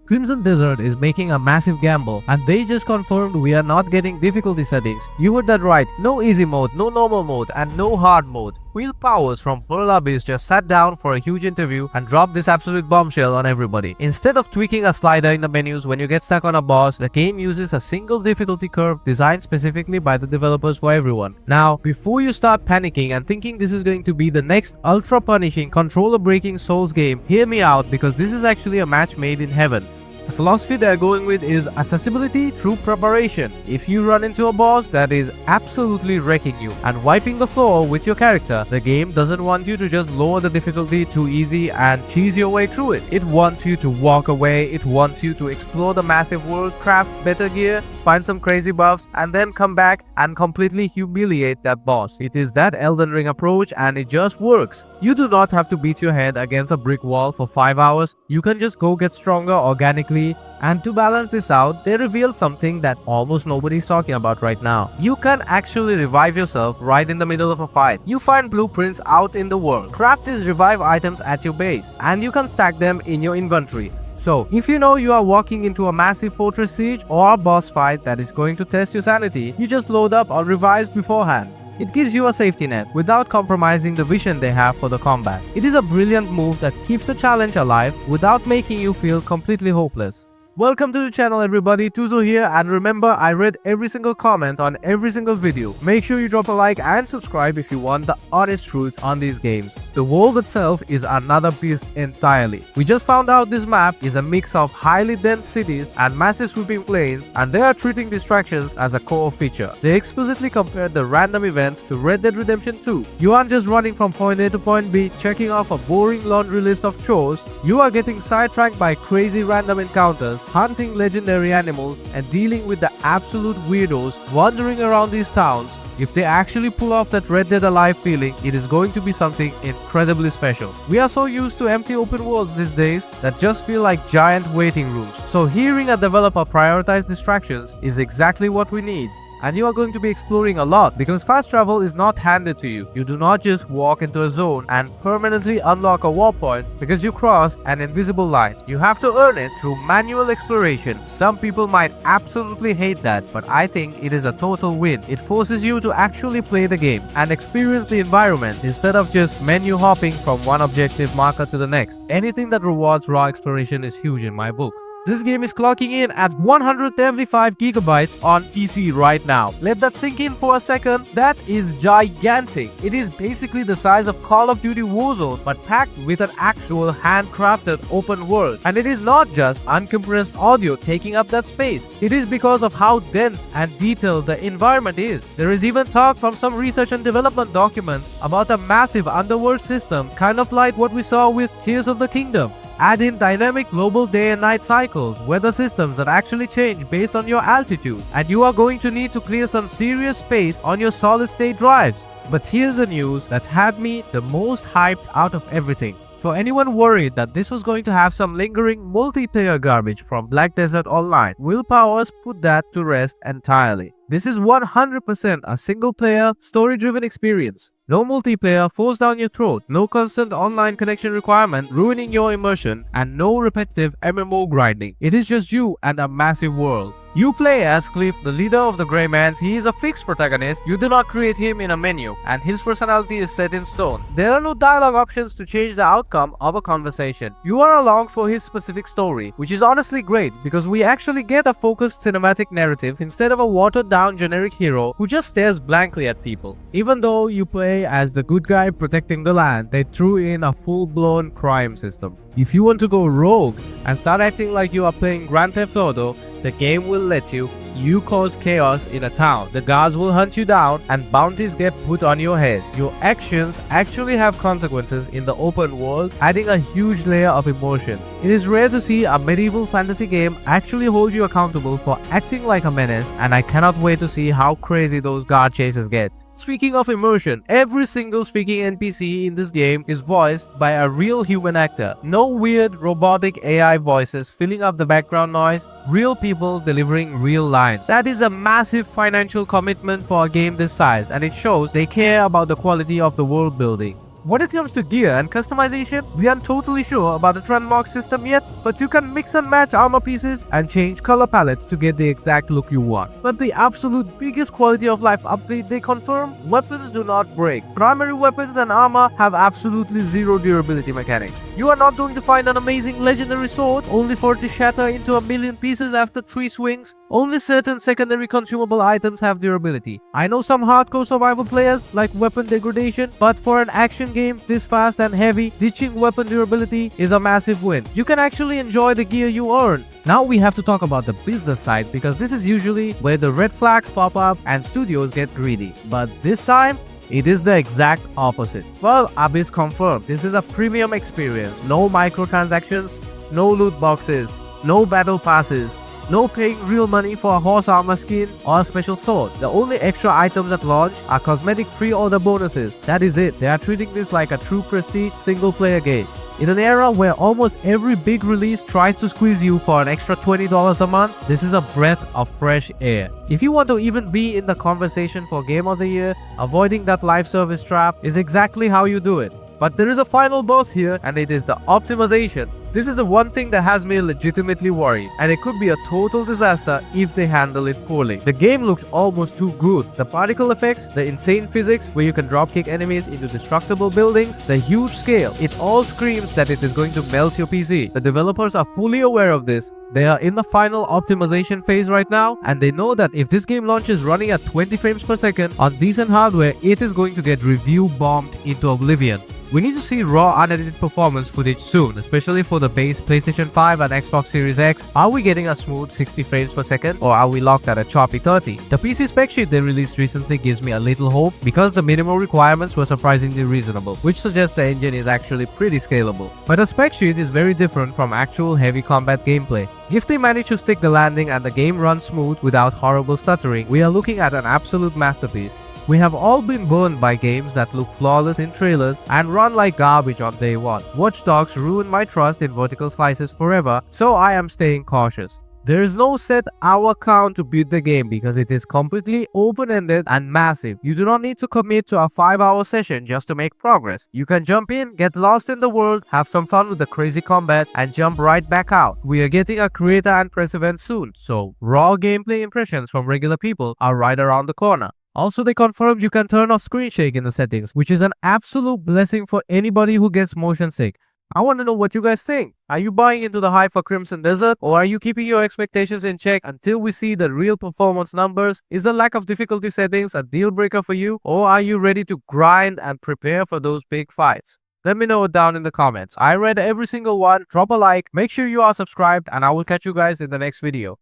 Crimson Desert is making a massive gamble, and they just confirmed we are not getting difficulty settings. You heard that right, no easy mode, no normal mode, and no hard mode. Will Powers from Pearl Abyss just sat down for a huge interview and dropped this absolute bombshell on everybody. Instead of tweaking a slider in the menus when you get stuck on a boss, the game uses a single difficulty curve designed specifically by the developers for everyone. Now, before you start panicking and thinking this is going to be the next ultra punishing, controller breaking Souls game, hear me out, because this is actually a match made in heaven. The philosophy they're going with is accessibility through preparation. If you run into a boss that is absolutely wrecking you and wiping the floor with your character, the game doesn't want you to just lower the difficulty too easy and cheese your way through it. It wants you to walk away, it wants you to explore the massive world, craft better gear, find some crazy buffs, and then come back and completely humiliate that boss. It is that Elden Ring approach, and it just works. You do not have to beat your head against a brick wall for 5 hours. You can just go get stronger organically. And to balance this out, they reveal something that almost nobody is talking about right now. You can actually revive yourself right in the middle of a fight. You find blueprints out in the world. Craft these revive items at your base, and you can stack them in your inventory. So, if you know you are walking into a massive fortress siege or a boss fight that is going to test your sanity, you just load up on revives beforehand. It gives you a safety net without compromising the vision they have for the combat. It is a brilliant move that keeps the challenge alive without making you feel completely hopeless. Welcome to the channel everybody, Touzo here, and remember, I read every single comment on every single video. Make sure you drop a like and subscribe if you want the honest truth on these games. The world itself is another beast entirely. We just found out this map is a mix of highly dense cities and massive sweeping plains, and they are treating distractions as a core feature. They explicitly compared the random events to Red Dead Redemption 2. You aren't just running from point A to point B, checking off a boring laundry list of chores. You are getting sidetracked by crazy random encounters, hunting legendary animals, and dealing with the absolute weirdos wandering around these towns. If they actually pull off that Red Dead Alive feeling, it is going to be something incredibly special. We are so used to empty open worlds these days that just feel like giant waiting rooms. So hearing a developer prioritize distractions is exactly what we need. And you are going to be exploring a lot, because fast travel is not handed to you. You do not just walk into a zone and permanently unlock a warp point because you cross an invisible line. You have to earn it through manual exploration. Some people might absolutely hate that, but I think it is a total win. It forces you to actually play the game and experience the environment instead of just menu hopping from one objective marker to the next. Anything that rewards raw exploration is huge in my book. This game is clocking in at 175 gigabytes on PC right now. Let that sink in for a second. That is gigantic. It is basically the size of Call of Duty Warzone, but packed with an actual handcrafted open world. And it is not just uncompressed audio taking up that space. It is because of how dense and detailed the environment is. There is even talk from some research and development documents about a massive underworld system, kind of like what we saw with Tears of the Kingdom. Add in dynamic global day and night cycles, weather systems that actually change based on your altitude, and you are going to need to clear some serious space on your solid state drives. But here's the news that had me the most hyped out of everything. For anyone worried that this was going to have some lingering multiplayer garbage from Black Desert Online, Will Powers put that to rest entirely. This is 100% a single-player, story-driven experience. No multiplayer forced down your throat, no constant online connection requirement ruining your immersion, and no repetitive MMO grinding. It is just you and a massive world. You play as Cliff, the leader of the Greymans. He is a fixed protagonist. You do not create him in a menu, and his personality is set in stone. There are no dialogue options to change the outcome of a conversation. You are along for his specific story, which is honestly great because we actually get a focused cinematic narrative instead of a watered-down generic hero who just stares blankly at people. Even though you play as the good guy protecting the land, they threw in a full-blown crime system. If you want to go rogue and start acting like you are playing Grand Theft Auto, the game will let you. You cause chaos in a town, the guards will hunt you down, and bounties get put on your head. Your actions actually have consequences in the open world, adding a huge layer of emotion. It is rare to see a medieval fantasy game actually hold you accountable for acting like a menace, and I cannot wait to see how crazy those guard chases get. Speaking of immersion, every single speaking NPC in this game is voiced by a real human actor. No weird robotic AI voices filling up the background noise, real people delivering real lines. That is a massive financial commitment for a game this size, and it shows they care about the quality of the world building. When it comes to gear and customization, we aren't totally sure about the trend mark system yet, but you can mix and match armor pieces and change color palettes to get the exact look you want. But the absolute biggest quality of life update they confirm, weapons do not break. Primary weapons and armor have absolutely zero durability mechanics. You are not going to find an amazing legendary sword only for it to shatter into a million pieces after 3 swings. Only certain secondary consumable items have durability. I know some hardcore survival players like weapon degradation, but for an action game this fast and heavy, ditching weapon durability is a massive win. You can actually enjoy the gear you earn. Now we have to talk about the business side, because this is usually where the red flags pop up and studios get greedy. But this time, it is the exact opposite. Well, Abyss confirmed this is a premium experience. No microtransactions, no loot boxes, no battle passes, no paying real money for a horse armor skin or a special sword. The only extra items at launch are cosmetic pre-order bonuses. That is it. They are treating this like a true prestige single-player game. In an era where almost every big release tries to squeeze you for an extra $20 a month, this is a breath of fresh air. If you want to even be in the conversation for Game of the Year, avoiding that live service trap is exactly how you do it. But there is a final boss here, and it is the optimization. This is the one thing that has me legitimately worried, and it could be a total disaster if they handle it poorly. The game looks almost too good. The particle effects, the insane physics where you can dropkick enemies into destructible buildings, the huge scale, it all screams that it is going to melt your PC. The developers are fully aware of this. They are in the final optimization phase right now, and they know that if this game launches running at 20 frames per second on decent hardware, it is going to get review bombed into oblivion. We need to see raw unedited performance footage soon, especially for the base PlayStation 5 and Xbox Series X. Are we getting a smooth 60 frames per second, or are we locked at a choppy 30? The PC spec sheet they released recently gives me a little hope, because the minimal requirements were surprisingly reasonable, which suggests the engine is actually pretty scalable. But a spec sheet is very different from actual heavy combat gameplay. If they manage to stick the landing and the game runs smooth without horrible stuttering, we are looking at an absolute masterpiece. We have all been burned by games that look flawless in trailers and run like garbage on day one. Watch Dogs ruined my trust in vertical slices forever, so I am staying cautious. There is no set hour count to beat the game because it is completely open-ended and massive. You do not need to commit to a 5-hour session just to make progress. You can jump in, get lost in the world, have some fun with the crazy combat, and jump right back out. We are getting a creator and press event soon, so raw gameplay impressions from regular people are right around the corner. Also, they confirmed you can turn off screen shake in the settings, which is an absolute blessing for anybody who gets motion sick. I want to know what you guys think. Are you buying into the hype for Crimson Desert, or are you keeping your expectations in check until we see the real performance numbers? Is the lack of difficulty settings a deal breaker for you, or are you ready to grind and prepare for those big fights? Let me know it down in the comments. I read every single one. Drop a like, make sure you are subscribed, and I will catch you guys in the next video.